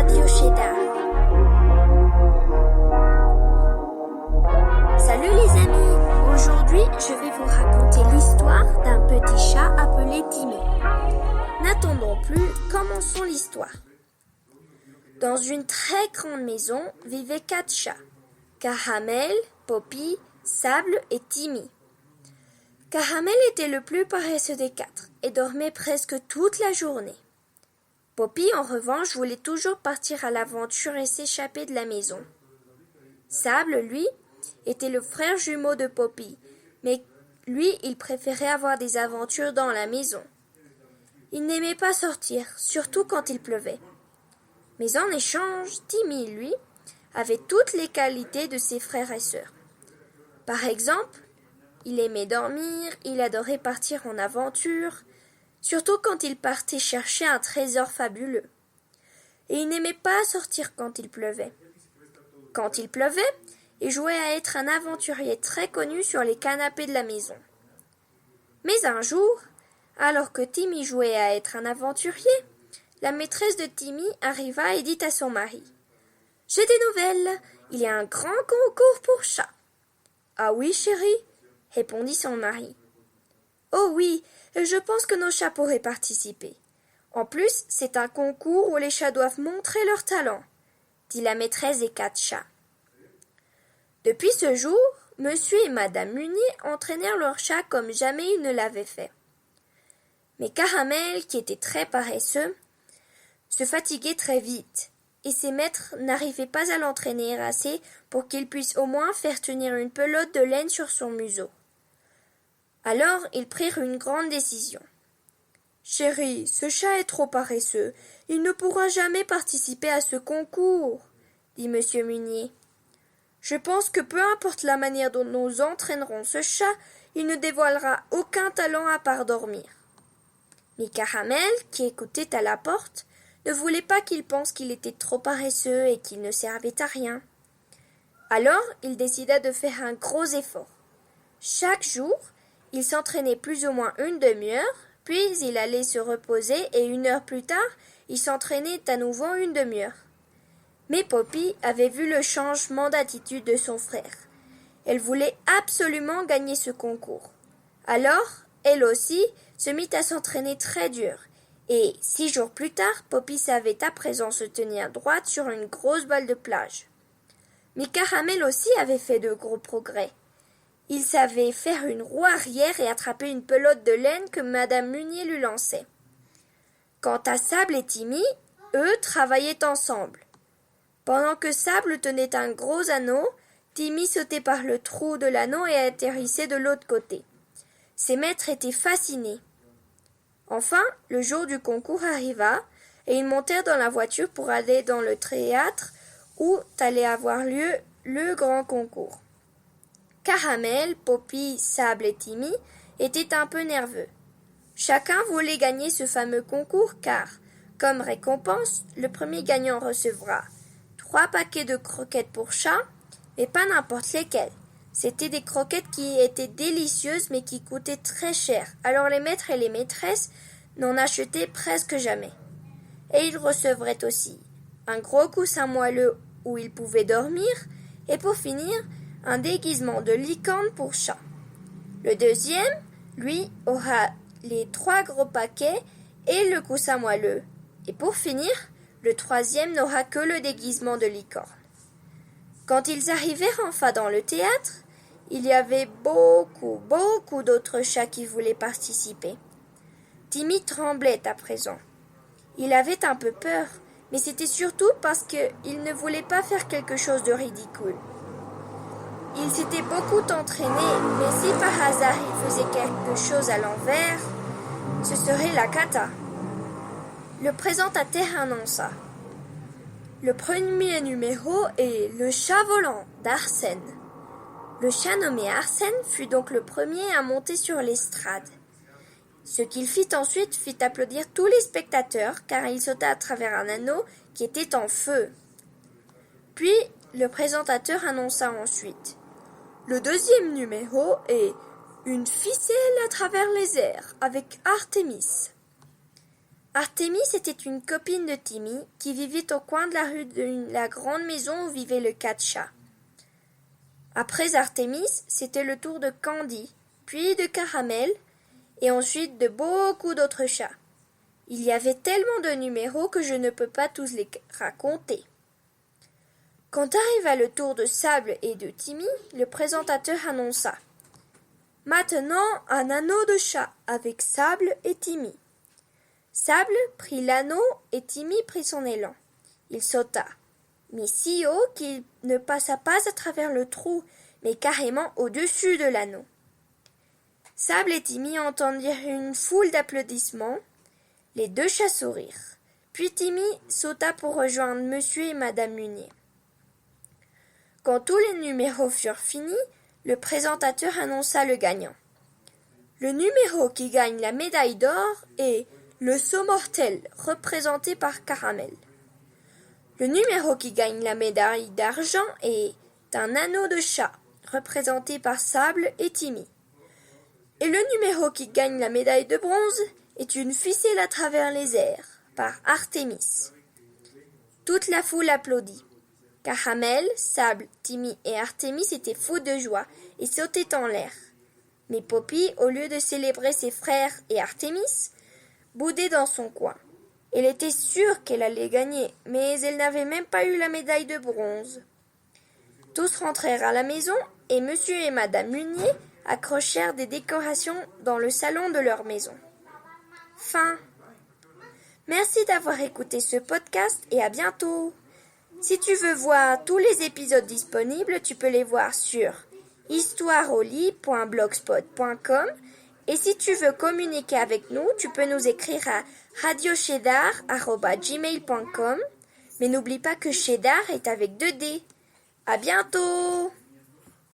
Radio Cheddar. Salut les amis, aujourd'hui je vais vous raconter l'histoire d'un petit chat appelé Timmy. N'attendons plus, commençons l'histoire. Dans une très grande maison vivaient 4 chats, Caramel, Poppy, Sable et Timmy. Caramel était le plus paresseux des 4 et dormait presque toute la journée. Poppy, en revanche, voulait toujours partir à l'aventure et s'échapper de la maison. Sable, lui, était le frère jumeau de Poppy, mais lui, il préférait avoir des aventures dans la maison. Il n'aimait pas sortir, surtout quand il pleuvait. Mais en échange, Timmy, lui, avait toutes les qualités de ses frères et sœurs. Par exemple, il aimait dormir, il adorait partir en aventure, surtout quand il partait chercher un trésor fabuleux. Et il n'aimait pas sortir quand il pleuvait. Quand il pleuvait, il jouait à être un aventurier très connu sur les canapés de la maison. Mais un jour, alors que Timmy jouait à être un aventurier, la maîtresse de Timmy arriva et dit à son mari: « J'ai des nouvelles, il y a un grand concours pour chats. »« Ah oui, chérie ?» répondit son mari. « Oh oui, je pense que nos chats pourraient participer. En plus, c'est un concours où les chats doivent montrer leur talent, » dit la maîtresse des 4 chats. Depuis ce jour, monsieur et madame Munier entraînèrent leurs chats comme jamais ils ne l'avaient fait. Mais Caramel, qui était très paresseux, se fatiguait très vite, et ses maîtres n'arrivaient pas à l'entraîner assez pour qu'il puisse au moins faire tenir une pelote de laine sur son museau. Alors ils prirent une grande décision. « Chérie, ce chat est trop paresseux, il ne pourra jamais participer à ce concours, » dit monsieur Munier. « Je pense que peu importe la manière dont nous entraînerons ce chat, il ne dévoilera aucun talent à part dormir. » Mais Caramel, qui écoutait à la porte, ne voulait pas qu'il pense qu'il était trop paresseux et qu'il ne servait à rien. Alors il décida de faire un gros effort. Chaque jour, il s'entraînait plus ou moins une demi-heure, puis il allait se reposer et 1 heure plus tard, il s'entraînait à nouveau une demi-heure. Mais Poppy avait vu le changement d'attitude de son frère. Elle voulait absolument gagner ce concours. Alors, elle aussi se mit à s'entraîner très dur. Et 6 jours plus tard, Poppy savait à présent se tenir droite sur une grosse balle de plage. Mais Caramel aussi avait fait de gros progrès. Il savait faire une roue arrière et attraper une pelote de laine que madame Munier lui lançait. Quant à Sable et Timmy, eux travaillaient ensemble. Pendant que Sable tenait un gros anneau, Timmy sautait par le trou de l'anneau et atterrissait de l'autre côté. Ses maîtres étaient fascinés. Enfin, le jour du concours arriva, et ils montèrent dans la voiture pour aller dans le théâtre où allait avoir lieu le grand concours. Caramel, Poppy, Sable et Timmy étaient un peu nerveux. Chacun voulait gagner ce fameux concours car, comme récompense, le premier gagnant recevra 3 paquets de croquettes pour chat, mais pas n'importe lesquelles. C'étaient des croquettes qui étaient délicieuses mais qui coûtaient très cher, alors les maîtres et les maîtresses n'en achetaient presque jamais. Et ils recevraient aussi un gros coussin moelleux où ils pouvaient dormir, et pour finir, un déguisement de licorne pour chat. Le deuxième, lui, aura les 3 gros paquets et le coussin moelleux. Et pour finir, le troisième n'aura que le déguisement de licorne. Quand ils arrivèrent enfin dans le théâtre, il y avait beaucoup d'autres chats qui voulaient participer. Timmy tremblait à présent. Il avait un peu peur, mais c'était surtout parce qu'il ne voulait pas faire quelque chose de ridicule. Il s'était beaucoup entraîné, mais si par hasard il faisait quelque chose à l'envers, ce serait la cata. Le présentateur annonça: « Le premier numéro est le chat volant d'Arsène. » Le chat nommé Arsène fut donc le premier à monter sur l'estrade. Ce qu'il fit ensuite fit applaudir tous les spectateurs car il sauta à travers un anneau qui était en feu. Puis le présentateur annonça ensuite: « Le deuxième numéro est une ficelle à travers les airs avec Artémis. » Artémis était une copine de Timmy qui vivait au coin de la rue de la grande maison où vivaient les 4 chats. Après Artémis, c'était le tour de Candy, puis de Caramel, et ensuite de beaucoup d'autres chats. Il y avait tellement de numéros que je ne peux pas tous les raconter. Quand arriva le tour de Sable et de Timmy, le présentateur annonça « Maintenant, un anneau de chat avec Sable et Timmy. » Sable prit l'anneau et Timmy prit son élan. Il sauta, mais si haut qu'il ne passa pas à travers le trou, mais carrément au-dessus de l'anneau. Sable et Timmy entendirent une foule d'applaudissements. Les 2 chats sourirent. Puis Timmy sauta pour rejoindre Monsieur et Madame Munier. Quand tous les numéros furent finis, le présentateur annonça le gagnant. Le numéro qui gagne la médaille d'or est le saut mortel, représenté par Caramel. Le numéro qui gagne la médaille d'argent est un anneau de chat, représenté par Sable et Timmy. Et le numéro qui gagne la médaille de bronze est une ficelle à travers les airs, par Artémis. Toute la foule applaudit. Caramel, Sable, Timmy et Artémis étaient fous de joie et sautaient en l'air. Mais Poppy, au lieu de célébrer ses frères et Artémis, boudait dans son coin. Elle était sûre qu'elle allait gagner, mais elle n'avait même pas eu la médaille de bronze. Tous rentrèrent à la maison et Monsieur et Madame Munier accrochèrent des décorations dans le salon de leur maison. Fin. Merci d'avoir écouté ce podcast et à bientôt. Si tu veux voir tous les épisodes disponibles, tu peux les voir sur histoireaulit.blogspot.com et si tu veux communiquer avec nous, tu peux nous écrire à radiocheddar@gmail.com. Mais n'oublie pas que Cheddar est avec 2 D. À bientôt!